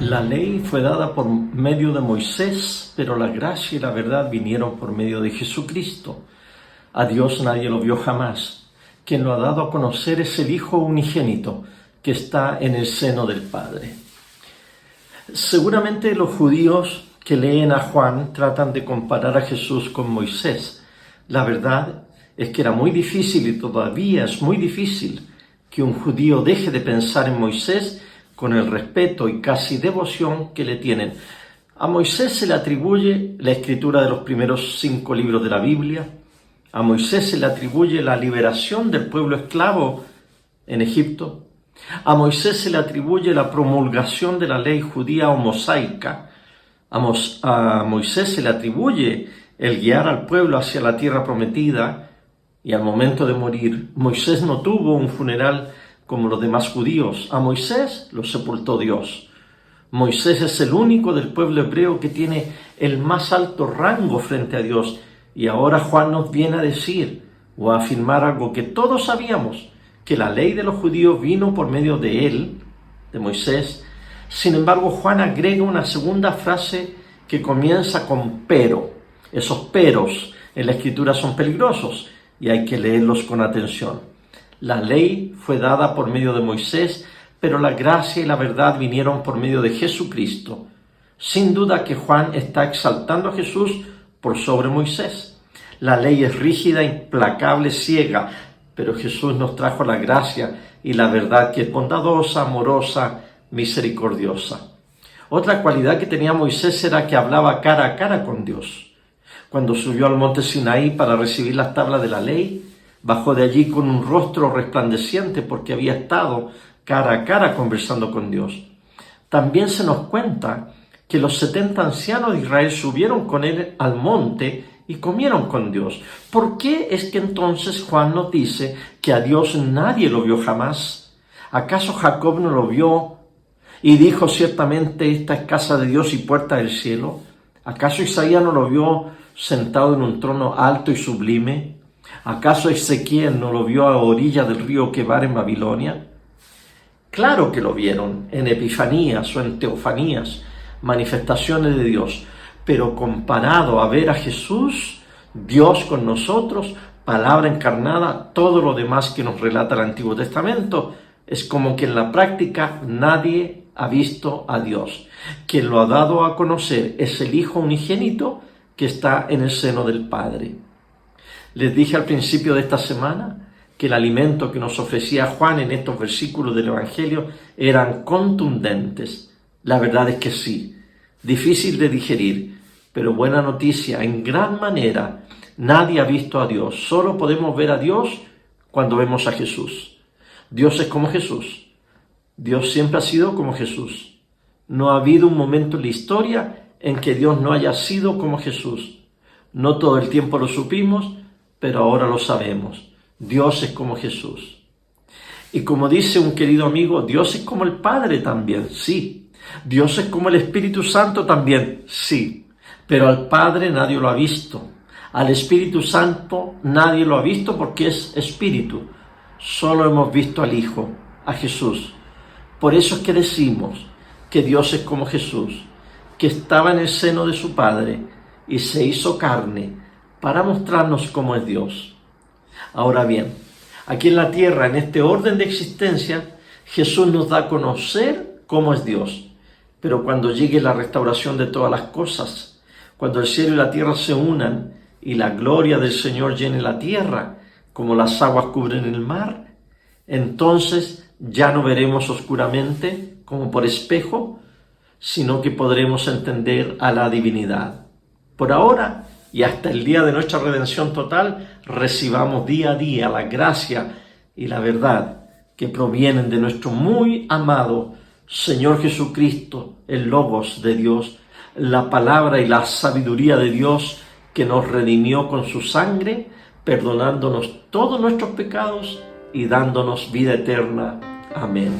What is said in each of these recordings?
La ley fue dada por medio de Moisés, pero la gracia y la verdad vinieron por medio de Jesucristo. A Dios nadie lo vio jamás. Quien lo ha dado a conocer es el Hijo unigénito, que está en el seno del Padre. Seguramente los judíos que leen a Juan tratan de comparar a Jesús con Moisés. La verdad es que era muy difícil y todavía es muy difícil que un judío deje de pensar en Moisés con el respeto y casi devoción que le tienen. A Moisés se le atribuye la escritura de los primeros 5 libros de la Biblia. A Moisés se le atribuye la liberación del pueblo esclavo en Egipto. A Moisés se le atribuye la promulgación de la ley judía o mosaica. A Moisés se le atribuye el guiar al pueblo hacia la tierra prometida. Y al momento de morir, Moisés no tuvo un funeral como los demás judíos. A Moisés lo sepultó Dios. Moisés es el único del pueblo hebreo que tiene el más alto rango frente a Dios. Y ahora Juan nos viene a decir o a afirmar algo que todos sabíamos, que la ley de los judíos vino por medio de él, de Moisés. Sin embargo, Juan agrega una segunda frase que comienza con pero. Esos peros en la escritura son peligrosos y hay que leerlos con atención. La ley fue dada por medio de Moisés, pero la gracia y la verdad vinieron por medio de Jesucristo. Sin duda que Juan está exaltando a Jesús por sobre Moisés. La ley es rígida, implacable, ciega, pero Jesús nos trajo la gracia y la verdad que es bondadosa, amorosa, misericordiosa. Otra cualidad que tenía Moisés era que hablaba cara a cara con Dios. Cuando subió al monte Sinaí para recibir las tablas de la ley, bajó de allí con un rostro resplandeciente porque había estado cara a cara conversando con Dios. También se nos cuenta que los 70 ancianos de Israel subieron con él al monte y comieron con Dios. ¿Por qué es que entonces Juan nos dice que a Dios nadie lo vio jamás? ¿Acaso Jacob no lo vio y dijo ciertamente esta es casa de Dios y puerta del cielo? ¿Acaso Isaías no lo vio sentado en un trono alto y sublime? ¿Acaso Ezequiel no lo vio a orilla del río Quebar en Babilonia? Claro que lo vieron en epifanías o en teofanías, manifestaciones de Dios, pero comparado a ver a Jesús, Dios con nosotros, palabra encarnada, todo lo demás que nos relata el Antiguo Testamento, es como que en la práctica nadie ha visto a Dios. Quien lo ha dado a conocer es el Hijo unigénito que está en el seno del Padre. Les dije al principio de esta semana que el alimento que nos ofrecía Juan en estos versículos del Evangelio eran contundentes. La verdad es que sí, difícil de digerir, pero buena noticia, en gran manera nadie ha visto a Dios. Solo podemos ver a Dios cuando vemos a Jesús. Dios es como Jesús. Dios siempre ha sido como Jesús. No ha habido un momento en la historia en que Dios no haya sido como Jesús. No todo el tiempo lo supimos, pero ahora lo sabemos. Dios es como Jesús. Y como dice un querido amigo, Dios es como el Padre también, sí. Dios es como el Espíritu Santo también, sí. Pero al Padre nadie lo ha visto. Al Espíritu Santo nadie lo ha visto porque es Espíritu. Solo hemos visto al Hijo, a Jesús. Por eso es que decimos que Dios es como Jesús, que estaba en el seno de su Padre y se hizo carne para mostrarnos cómo es Dios. Ahora bien, aquí en la tierra, en este orden de existencia, Jesús nos da a conocer cómo es Dios. Pero cuando llegue la restauración de todas las cosas, cuando el cielo y la tierra se unan y la gloria del Señor llene la tierra, como las aguas cubren el mar, entonces ya no veremos oscuramente como por espejo, sino que podremos entender a la divinidad. Por ahora y hasta el día de nuestra redención total, recibamos día a día la gracia y la verdad que provienen de nuestro muy amado Señor Jesucristo, el Logos de Dios, la palabra y la sabiduría de Dios que nos redimió con su sangre, perdonándonos todos nuestros pecados y dándonos vida eterna. Amén.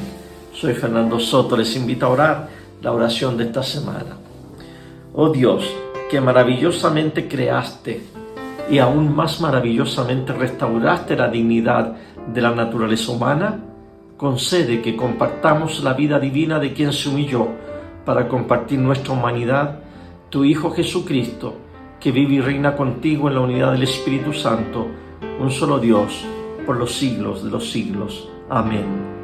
Soy Fernando Soto, les invito a orar la oración de esta semana. Oh Dios, que maravillosamente creaste y aún más maravillosamente restauraste la dignidad de la naturaleza humana, concede que compartamos la vida divina de quien se humilló para compartir nuestra humanidad, tu Hijo Jesucristo, que vive y reina contigo en la unidad del Espíritu Santo, un solo Dios, por los siglos de los siglos. Amén.